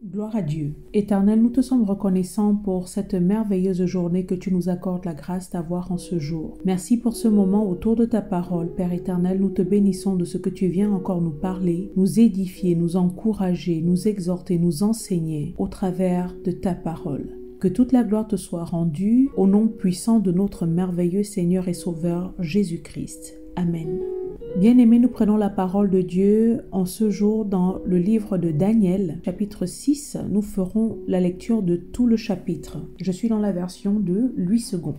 Gloire à Dieu. Éternel, nous te sommes reconnaissants pour cette merveilleuse journée que tu nous accordes la grâce d'avoir en ce jour. Merci pour ce moment autour de ta parole. Père éternel, nous te bénissons de ce que tu viens encore nous parler, nous édifier, nous encourager, nous exhorter, nous enseigner au travers de ta parole. Que toute la gloire te soit rendue au nom puissant de notre merveilleux Seigneur et Sauveur Jésus-Christ. Amen. Bien-aimés, nous prenons la parole de Dieu en ce jour dans le livre de Daniel, chapitre 6. Nous ferons la lecture de tout le chapitre. Je suis dans la version de Louis II.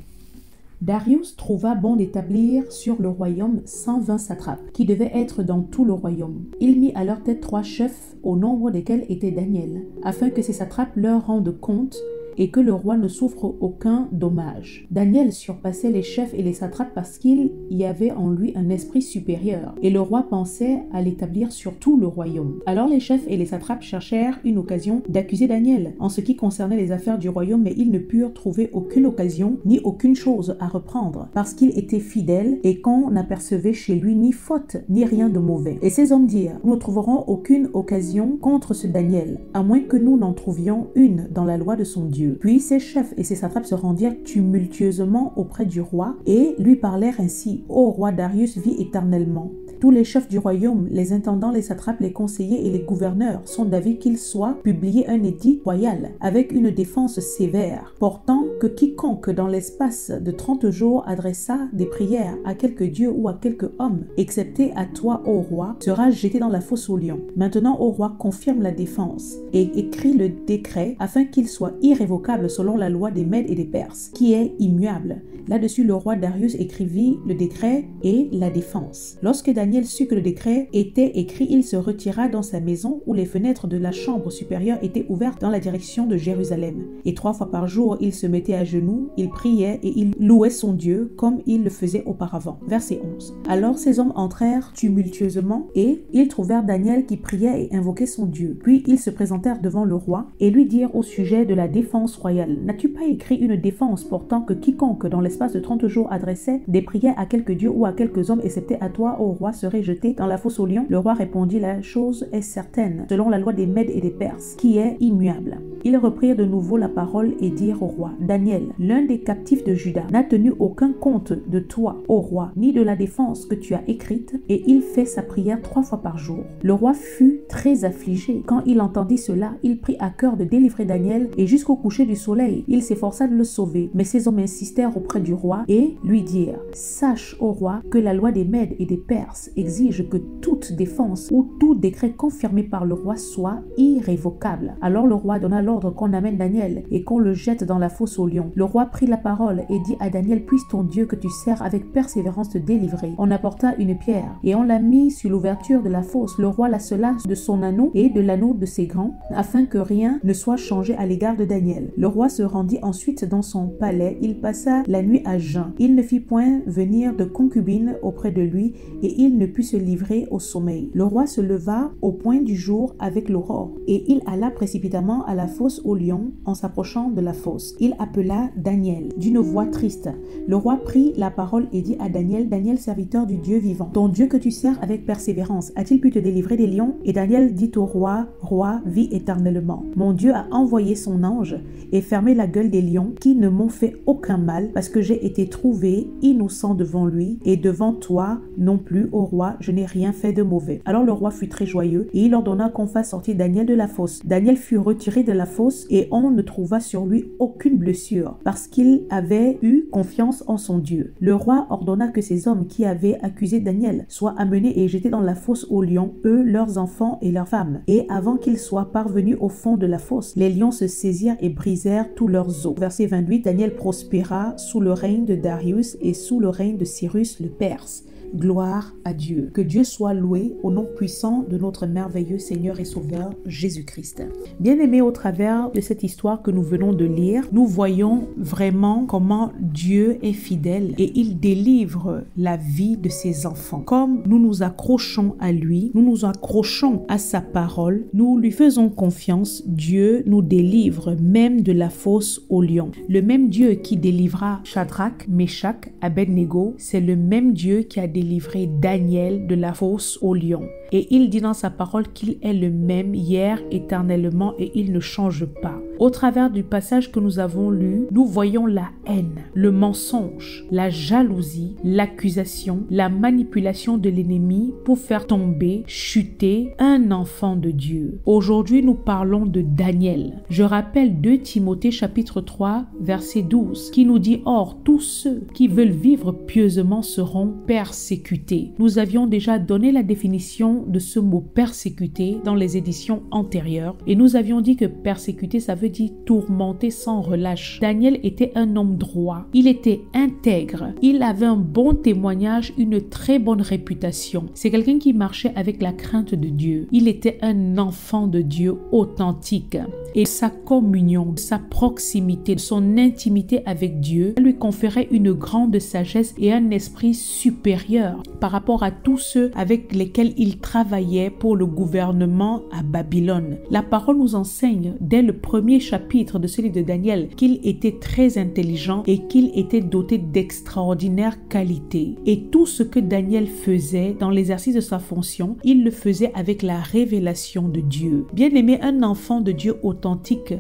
Darius trouva bon d'établir sur le royaume 120 satrapes, qui devaient être dans tout le royaume. Il mit à leur tête 3 chefs, au nombre desquels était Daniel, afin que ces satrapes leur rendent compte et que le roi ne souffre aucun dommage. Daniel surpassait les chefs et les satrapes parce qu'il y avait en lui un esprit supérieur, et le roi pensait à l'établir sur tout le royaume. Alors les chefs et les satrapes cherchèrent une occasion d'accuser Daniel en ce qui concernait les affaires du royaume, mais ils ne purent trouver aucune occasion ni aucune chose à reprendre, parce qu'il était fidèle et qu'on n'apercevait chez lui ni faute ni rien de mauvais. Et ces hommes dirent: nous ne trouverons aucune occasion contre ce Daniel, à moins que nous n'en trouvions une dans la loi de son Dieu. Puis ses chefs et ses satrapes se rendirent tumultueusement auprès du roi et lui parlèrent ainsi: Ô roi Darius, vis éternellement. Tous les chefs du royaume, les intendants, les satrapes, les conseillers et les gouverneurs sont d'avis qu'il soit publié un édit royal avec une défense sévère, portant que quiconque dans l'espace de 30 jours adressa des prières à quelque dieu ou à quelque homme, excepté à toi, ô roi, sera jeté dans la fosse aux lions. Maintenant, ô roi, confirme la défense et écris le décret afin qu'il soit irrévocable selon la loi des Mèdes et des Perses, qui est immuable. Là-dessus, le roi Darius écrivit le décret et la défense. Lorsque Daniel sut que le décret était écrit, il se retira dans sa maison où les fenêtres de la chambre supérieure étaient ouvertes dans la direction de Jérusalem. Et 3 fois par jour, il se mettait à genoux, il priait et il louait son Dieu comme il le faisait auparavant. Verset 11. Alors ces hommes entrèrent tumultueusement et ils trouvèrent Daniel qui priait et invoquait son Dieu. Puis ils se présentèrent devant le roi et lui dirent au sujet de la défense royale: N'as-tu pas écrit une défense portant que quiconque dans l'espace de 30 jours adressait des prières à quelque dieu ou à quelques hommes, excepté à toi, ô roi, serait jeté dans la fosse aux lions? Le roi répondit: La chose est certaine, selon la loi des Mèdes et des Perses, qui est immuable. Ils reprirent de nouveau la parole et dirent au roi: Daniel, l'un des captifs de Juda, n'a tenu aucun compte de toi, ô roi, ni de la défense que tu as écrite, et il fait sa prière 3 fois par jour. Le roi fut très affligé. Quand il entendit cela, il prit à cœur de délivrer Daniel, et jusqu'au coucher du soleil, il s'efforça de le sauver. Mais ces hommes insistèrent auprès du roi et lui dirent: Sache, ô roi, que la loi des Mèdes et des Perses exige que toute défense ou tout décret confirmé par le roi soit irrévocable. Alors le roi donna l'ordre qu'on amène Daniel et qu'on le jette dans la fosse aux lions. Le roi prit la parole et dit à Daniel: Puisse ton Dieu que tu sers avec persévérance te délivrer. On apporta une pierre et on la mit sur l'ouverture de la fosse. Le roi la scella de son anneau et de l'anneau de ses grands, afin que rien ne soit changé à l'égard de Daniel. Le roi se rendit ensuite dans son palais. Il passa la nuit à jeun. Il ne fit point venir de concubine auprès de lui et il ne put se livrer au sommeil. Le roi se leva au point du jour avec l'aurore et il alla précipitamment à la fosse aux lions. En s'approchant de la fosse, il appela Daniel d'une voix triste. Le roi prit la parole et dit à Daniel: Daniel, serviteur du Dieu vivant, ton Dieu que tu sers avec persévérance, a-t-il pu te délivrer des lions? Et Daniel dit au roi: Roi, vis éternellement. Mon Dieu a envoyé son ange et fermé la gueule des lions qui ne m'ont fait aucun mal, parce que j'ai été trouvé innocent devant lui et devant toi non plus, ô roi, je n'ai rien fait de mauvais. Alors le roi fut très joyeux et il ordonna qu'on fasse sortir Daniel de la fosse. Daniel fut retiré de la fosse et on ne trouva sur lui aucune blessure parce qu'il avait eu confiance en son Dieu. Le roi ordonna que ces hommes qui avaient accusé Daniel soient amenés et jetés dans la fosse aux lions, eux, leurs enfants et leurs femmes. Et avant qu'ils soient parvenus au fond de la fosse, les lions se saisirent et brisèrent tous leurs os. Verset 28, Daniel prospéra sous le règne de Darius et sous le règne de Cyrus le Perse. Gloire à Dieu. Que Dieu soit loué au nom puissant de notre merveilleux Seigneur et Sauveur Jésus-Christ. Bien-aimés, au travers de cette histoire que nous venons de lire, nous voyons vraiment comment Dieu est fidèle et il délivre la vie de ses enfants. Comme nous nous accrochons à lui, nous nous accrochons à sa parole, nous lui faisons confiance, Dieu nous délivre même de la fosse aux lions. Le même Dieu qui délivra Shadrach, Meshach, Abednego, c'est le même Dieu qui a délivré délivré Daniel de la fosse aux lions. Et il dit dans sa parole qu'il est le même hier, éternellement, et il ne change pas. Au travers du passage que nous avons lu, nous voyons la haine, le mensonge, la jalousie, l'accusation, la manipulation de l'ennemi pour faire tomber, chuter un enfant de Dieu. Aujourd'hui, nous parlons de Daniel. Je rappelle 2 Timothée chapitre 3, verset 12, qui nous dit « Or, tous ceux qui veulent vivre pieusement seront persécutés ». Nous avions déjà donné la définition de ce mot persécuté dans les éditions antérieures et nous avions dit que persécuter, ça veut dire tourmenter sans relâche. Daniel était un homme droit, il était intègre, il avait un bon témoignage, une très bonne réputation. C'est quelqu'un qui marchait avec la crainte de Dieu. Il était un enfant de Dieu authentique et sa communion, sa proximité, son intimité avec Dieu lui conférait une grande sagesse et un esprit supérieur par rapport à tous ceux avec lesquels il travaillait pour le gouvernement à Babylone. La parole nous enseigne dès le premier chapitre de ce livre de Daniel qu'il était très intelligent et qu'il était doté d'extraordinaires qualités. Et tout ce que Daniel faisait dans l'exercice de sa fonction, il le faisait avec la révélation de Dieu. Bien aimé, un enfant de Dieu authentique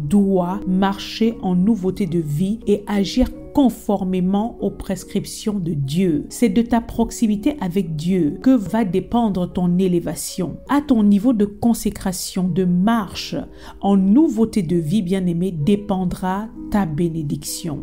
doit marcher en nouveauté de vie et agir conformément aux prescriptions de Dieu. C'est de ta proximité avec Dieu que va dépendre ton élévation. À ton niveau de consécration, de marche en nouveauté de vie, bien-aimé, dépendra ta bénédiction.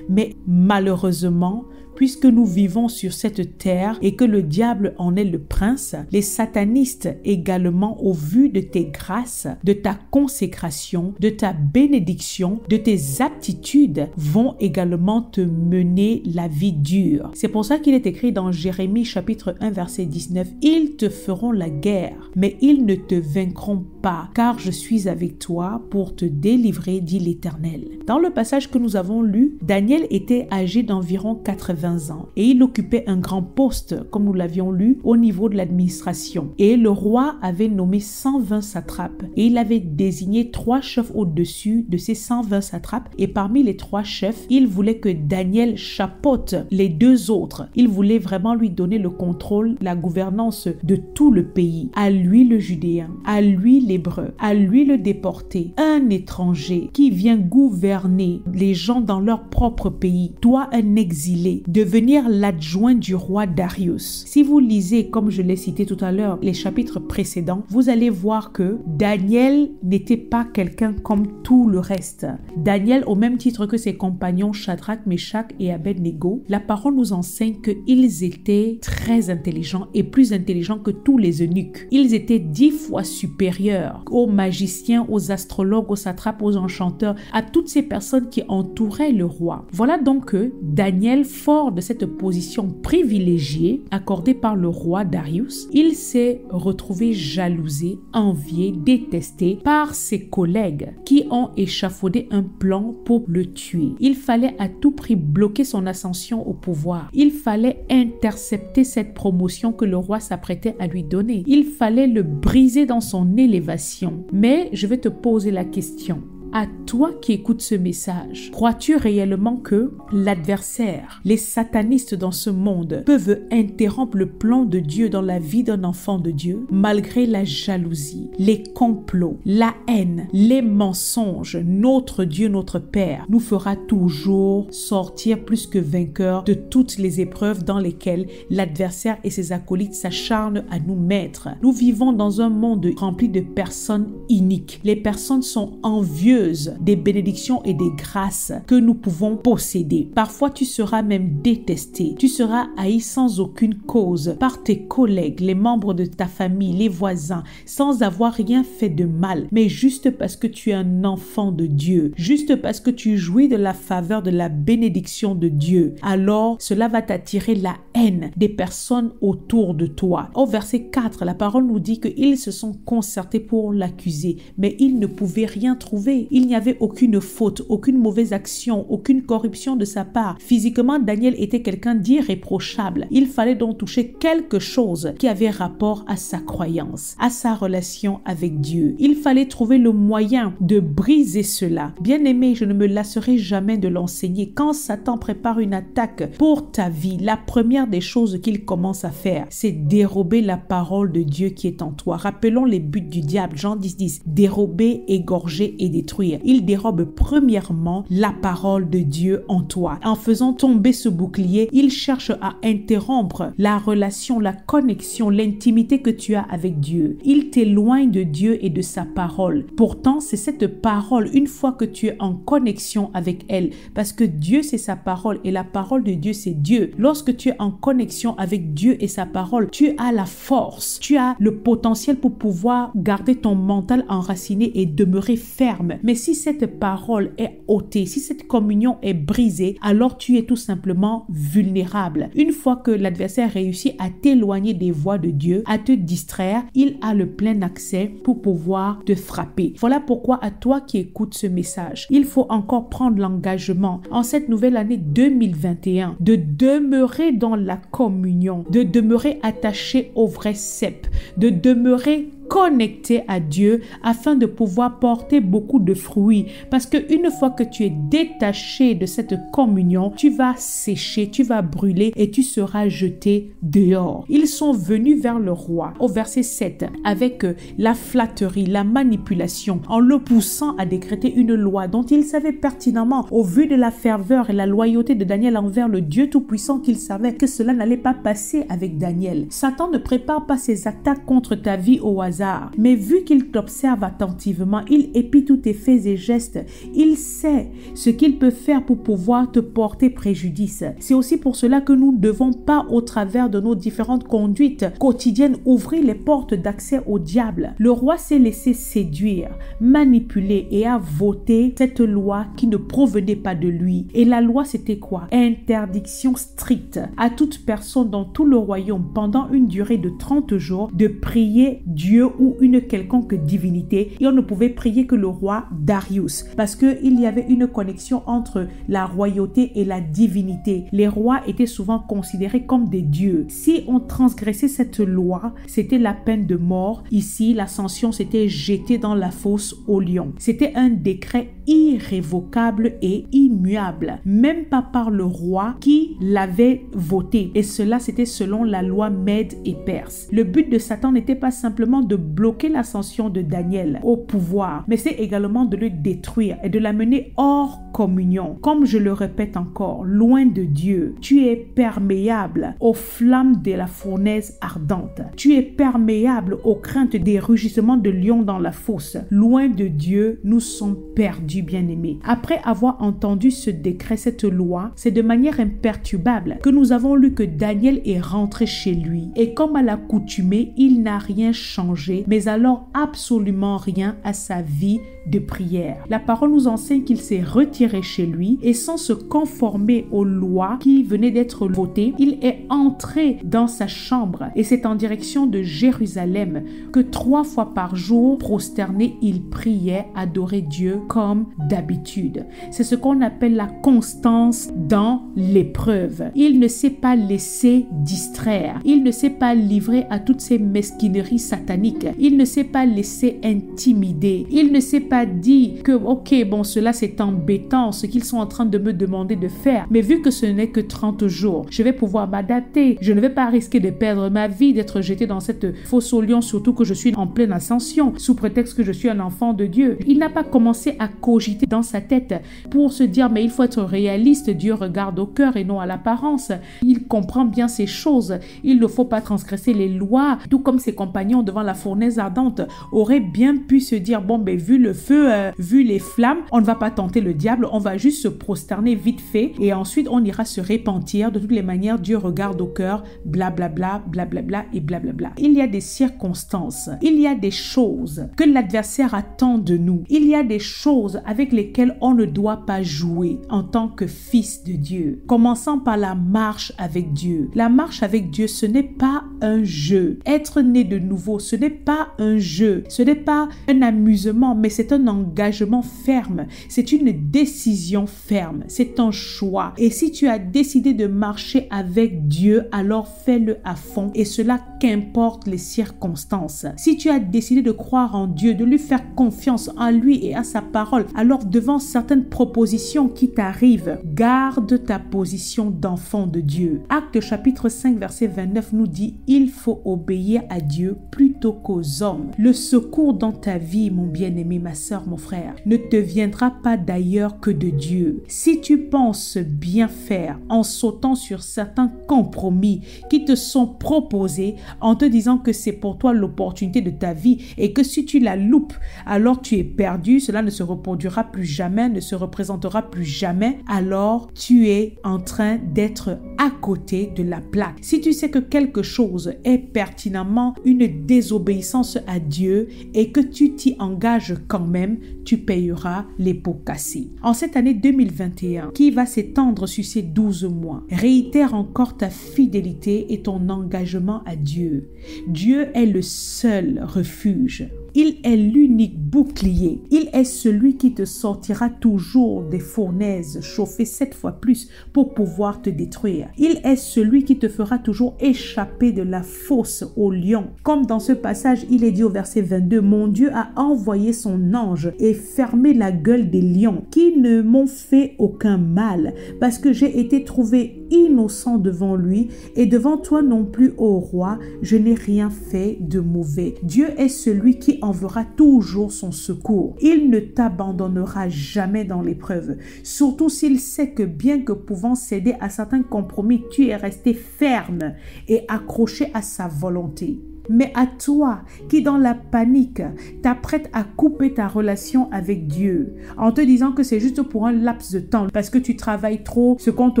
Mais malheureusement, puisque nous vivons sur cette terre et que le diable en est le prince, les satanistes également, au vu de tes grâces, de ta consécration, de ta bénédiction, de tes aptitudes, vont également te mener la vie dure. C'est pour ça qu'il est écrit dans Jérémie chapitre 1 verset 19, « Ils te feront la guerre, mais ils ne te vaincront pas, car je suis avec toi pour te délivrer, dit l'Éternel. » Dans le passage que nous avons lu, Daniel était âgé d'environ 80 ans et il occupait un grand poste, comme nous l'avions lu, au niveau de l'administration. Et le roi avait nommé 120 satrapes et il avait désigné 3 chefs au-dessus de ces 120 satrapes et parmi les 3 chefs, il voulait que Daniel chapeaute les 2 autres. Il voulait vraiment lui donner le contrôle, la gouvernance de tout le pays. À lui le Judéen, à lui l'Hébreu, à lui le déporté, un étranger qui vient gouverner les gens dans leur propre pays, toi un exilé, devenir l'adjoint du roi Darius. Si vous lisez, comme je l'ai cité tout à l'heure, les chapitres précédents, vous allez voir que Daniel n'était pas quelqu'un comme tout le reste. Daniel, au même titre que ses compagnons Shadrach, Meshach et Abednego, la parole nous enseigne qu'ils étaient très intelligents et plus intelligents que tous les eunuques. Ils étaient 10 fois supérieurs aux magiciens, aux astrologues, aux satrapes, aux enchanteurs, à toutes ces personnes qui entouraient le roi. Voilà donc que Daniel, fort de cette position privilégiée accordée par le roi Darius, il s'est retrouvé jalousé, envié, détesté par ses collègues qui ont échafaudé un plan pour le tuer. Il fallait à tout prix bloquer son ascension au pouvoir. Il fallait intercepter cette promotion que le roi s'apprêtait à lui donner. Il fallait le briser dans son élévation. Mais je vais te poser la question. À toi qui écoutes ce message, crois-tu réellement que l'adversaire, les satanistes dans ce monde peuvent interrompre le plan de Dieu dans la vie d'un enfant de Dieu malgré la jalousie, les complots, la haine, les mensonges? Notre Dieu, notre Père, nous fera toujours sortir plus que vainqueurs de toutes les épreuves dans lesquelles l'adversaire et ses acolytes s'acharnent à nous mettre. Nous vivons dans un monde rempli de personnes iniques. Les personnes sont envieuses des bénédictions et des grâces que nous pouvons posséder. Parfois, tu seras même détesté. Tu seras haï sans aucune cause par tes collègues, les membres de ta famille, les voisins, sans avoir rien fait de mal, mais juste parce que tu es un enfant de Dieu, juste parce que tu jouis de la faveur, de la bénédiction de Dieu. Alors, cela va t'attirer la haine des personnes autour de toi. Au verset 4, la parole nous dit qu'ils se sont concertés pour l'accuser, mais ils ne pouvaient rien trouver. parfait. Il n'y avait aucune faute, aucune mauvaise action, aucune corruption de sa part. Physiquement, Daniel était quelqu'un d'irréprochable. Il fallait donc toucher quelque chose qui avait rapport à sa croyance, à sa relation avec Dieu. Il fallait trouver le moyen de briser cela. Bien-aimé, je ne me lasserai jamais de l'enseigner. Quand Satan prépare une attaque pour ta vie, la première des choses qu'il commence à faire, c'est dérober la parole de Dieu qui est en toi. Rappelons les buts du diable. Jean 10:10. Dérober, égorger et détruire. Il dérobe premièrement la parole de Dieu en toi. En faisant tomber ce bouclier, il cherche à interrompre la relation, la connexion, l'intimité que tu as avec Dieu. Il t'éloigne de Dieu et de sa parole. Pourtant, c'est cette parole, une fois que tu es en connexion avec elle, parce que Dieu c'est sa parole et la parole de Dieu c'est Dieu. Lorsque tu es en connexion avec Dieu et sa parole, tu as la force, tu as le potentiel pour pouvoir garder ton mental enraciné et demeurer ferme. Mais si cette parole est ôtée, si cette communion est brisée, alors tu es tout simplement vulnérable. Une fois que l'adversaire réussit à t'éloigner des voies de Dieu, à te distraire, il a le plein accès pour pouvoir te frapper. Voilà pourquoi à toi qui écoutes ce message, il faut encore prendre l'engagement en cette nouvelle année 2021 de demeurer dans la communion, de demeurer attaché au vrai cep, de demeurer connecté à Dieu afin de pouvoir porter beaucoup de fruits. Parce que une fois que tu es détaché de cette communion, tu vas sécher, tu vas brûler et tu seras jeté dehors. Ils sont venus vers le roi au verset 7 avec la flatterie, la manipulation, en le poussant à décréter une loi dont ils savaient pertinemment, au vu de la ferveur et la loyauté de Daniel envers le Dieu Tout-Puissant, qu'ils savaient que cela n'allait pas passer avec Daniel. Satan ne prépare pas ses attaques contre ta vie au hasard. Mais vu qu'il t'observe attentivement, il épie tous tes faits et gestes. Il sait ce qu'il peut faire pour pouvoir te porter préjudice. C'est aussi pour cela que nous ne devons pas, au travers de nos différentes conduites quotidiennes, ouvrir les portes d'accès au diable. Le roi s'est laissé séduire, manipuler et a voté cette loi qui ne provenait pas de lui. Et la loi, c'était quoi? Interdiction stricte à toute personne dans tout le royaume pendant une durée de 30 jours de prier Dieu ou une quelconque divinité, et on ne pouvait prier que le roi Darius parce qu'il y avait une connexion entre la royauté et la divinité. Les rois étaient souvent considérés comme des dieux. Si on transgressait cette loi, c'était la peine de mort. Ici, l'ascension s'était jetée dans la fosse au lion. C'était un décret irrévocable et immuable, même pas par le roi qui l'avait voté, et cela c'était selon la loi Mède et Perse. Le but de Satan n'était pas simplement de bloquer l'ascension de Daniel au pouvoir, mais c'est également de le détruire et de l'amener hors communion. Comme je le répète encore, loin de Dieu, tu es perméable aux flammes de la fournaise ardente. Tu es perméable aux craintes des rugissements de lions dans la fosse. Loin de Dieu, nous sommes perdus, bien-aimés. Après avoir entendu ce décret, cette loi, c'est de manière imperturbable que nous avons lu que Daniel est rentré chez lui. Et comme à l'accoutumée, il n'a rien changé, mais alors absolument rien à sa vie de prière. La parole nous enseigne qu'il s'est retiré chez lui et sans se conformer aux lois qui venaient d'être votées, il est entré dans sa chambre et c'est en direction de Jérusalem que 3 fois par jour, prosterné, il priait, adorait Dieu comme d'habitude. C'est ce qu'on appelle la constance dans l'épreuve. Il ne s'est pas laissé distraire. Il ne s'est pas livré à toutes ces mesquineries sataniques. Il ne s'est pas laissé intimider. Il ne s'est pas dit que ok, bon, cela c'est embêtant ce qu'ils sont en train de me demander de faire, mais vu que ce n'est que 30 jours, je vais pouvoir m'adapter. Je ne vais pas risquer de perdre ma vie, d'être jeté dans cette fosse au lion, surtout que je suis en pleine ascension, sous prétexte que je suis un enfant de Dieu. Il n'a pas commencé à cogiter dans sa tête pour se dire mais il faut être réaliste, Dieu regarde au cœur et non à l'apparence. Il comprend bien ces choses. Il ne faut pas transgresser les lois, tout comme ses compagnons devant la fournaise ardente auraient bien pu se dire bon ben vu le feu, vu les flammes, on ne va pas tenter le diable, on va juste se prosterner vite fait et ensuite on ira se repentir. De toutes les manières, Dieu regarde au cœur, blablabla, blablabla et blablabla. Il y a des circonstances, il y a des choses que l'adversaire attend de nous, il y a des choses avec lesquelles on ne doit pas jouer en tant que fils de Dieu. Commençons par la marche avec Dieu. La marche avec Dieu, ce n'est pas un jeu. Être né de nouveau, ce n'est pas un jeu, ce n'est pas un amusement, mais c'est un engagement ferme. C'est une décision ferme, c'est un choix. Et si tu as décidé de marcher avec Dieu, alors fais-le à fond et cela qu'importe les circonstances. Si tu as décidé de croire en Dieu, de lui faire confiance en lui et à sa parole, alors devant certaines propositions qui t'arrivent, garde ta position d'enfant de Dieu. Actes chapitre 5 verset 29 nous dit: il faut obéir à Dieu plutôt qu'aux hommes. Le secours dans ta vie, mon bien-aimé, ma sœur, mon frère, ne te viendra pas d'ailleurs que de Dieu. Si tu penses bien faire en sautant sur certains compromis qui te sont proposés, en te disant que c'est pour toi l'opportunité de ta vie et que si tu la loupes, alors tu es perdu, cela ne se reproduira plus jamais, ne se représentera plus jamais, alors tu es en train d'être à côté de la plaque. Si tu sais que quelque chose est pertinemment une désobéissance à Dieu et que tu t'y engages quand même, tu payeras les pots cassés. En cette année 2021, qui va s'étendre sur ces 12 mois, réitère encore ta fidélité et ton engagement à Dieu. Dieu est le seul refuge. Il est l'unique bouclier. Il est celui qui te sortira toujours des fournaises chauffées 7 fois plus pour pouvoir te détruire. Il est celui qui te fera toujours échapper de la fosse au lion. Comme dans ce passage, il est dit au verset 22, « Mon Dieu a envoyé son ange et fermé la gueule des lions qui ne m'ont fait aucun mal parce que j'ai été trouvé innocent devant lui et devant toi non plus, ô roi, je n'ai rien fait de mauvais. » Dieu est celui qui enverra toujours son secours. Il ne t'abandonnera jamais dans l'épreuve, surtout s'il sait que bien que pouvant céder à certains compromis, tu es resté ferme et accroché à sa volonté. Mais à toi qui dans la panique t'apprêtes à couper ta relation avec Dieu en te disant que c'est juste pour un laps de temps parce que tu travailles trop, ce qu'on te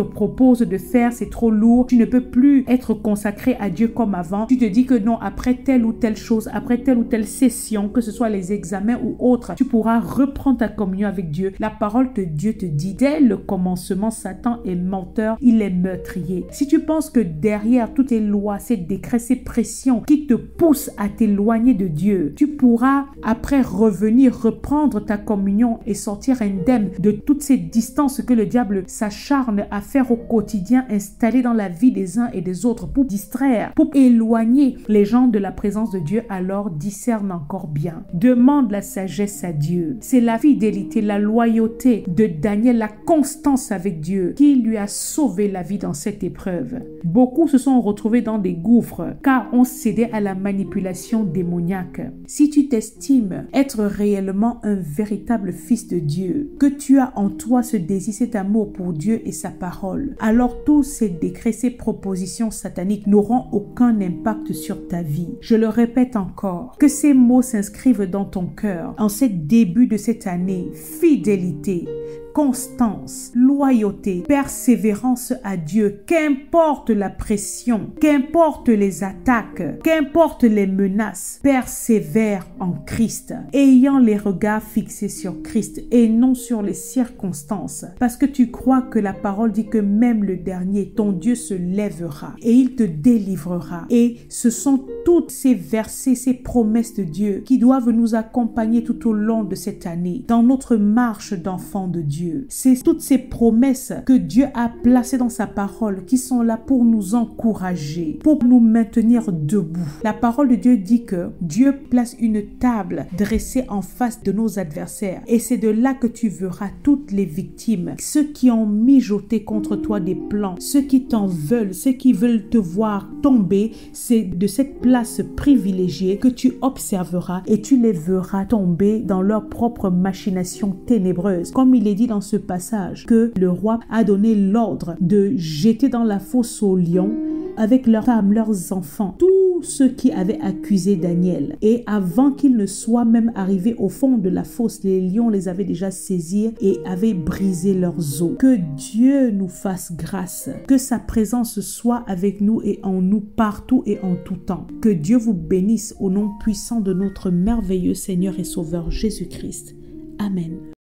propose de faire c'est trop lourd, tu ne peux plus être consacré à Dieu comme avant, tu te dis que non, après telle ou telle chose, après telle ou telle session, que ce soit les examens ou autres, tu pourras reprendre ta communion avec Dieu. La parole de Dieu te dit dès le commencement, Satan est menteur, il est meurtrier. Si tu penses que derrière toutes les lois, ces décrets, ces pressions qui te pousse à t'éloigner de Dieu, tu pourras après revenir reprendre ta communion et sortir indemne de toutes ces distances que le diable s'acharne à faire au quotidien, installées dans la vie des uns et des autres pour distraire, pour éloigner les gens de la présence de Dieu. Alors discerne encore bien, demande la sagesse à Dieu. C'est la fidélité, la loyauté de Daniel, la constance avec Dieu qui lui a sauvé la vie dans cette épreuve. Beaucoup se sont retrouvés dans des gouffres car ont cédé à la manipulation démoniaque. Si tu t'estimes être réellement un véritable fils de Dieu, que tu as en toi ce désir, cet amour pour Dieu et sa parole, alors tous ces décrets, ces propositions sataniques n'auront aucun impact sur ta vie. Je le répète encore, que ces mots s'inscrivent dans ton cœur en ce début de cette année. Fidélité, constance, loyauté, persévérance à Dieu, qu'importe la pression, qu'importe les attaques, qu'importe les menaces, persévère en Christ, ayant les regards fixés sur Christ et non sur les circonstances, parce que tu crois que la parole dit que même le dernier, ton Dieu se lèvera et il te délivrera. Et ce sont toutes ces versets, ces promesses de Dieu qui doivent nous accompagner tout au long de cette année, dans notre marche d'enfants de Dieu. C'est toutes ces promesses que Dieu a placées dans sa parole qui sont là pour nous encourager, pour nous maintenir debout. La parole de Dieu dit que Dieu place une table dressée en face de nos adversaires et c'est de là que tu verras toutes les victimes, ceux qui ont mijoté contre toi des plans, ceux qui t'en veulent, ceux qui veulent te voir tomber. C'est de cette place privilégiée que tu observeras et tu les verras tomber dans leur propre machination ténébreuse. Comme il est dit dans ce passage que le roi a donné l'ordre de jeter dans la fosse aux lions avec leurs femmes, leurs enfants, tous ceux qui avaient accusé Daniel. Et avant qu'il ne soit même arrivé au fond de la fosse, les lions les avaient déjà saisis et avaient brisé leurs os. Que Dieu nous fasse grâce, que sa présence soit avec nous et en nous partout et en tout temps. Que Dieu vous bénisse au nom puissant de notre merveilleux Seigneur et Sauveur Jésus-Christ. Amen.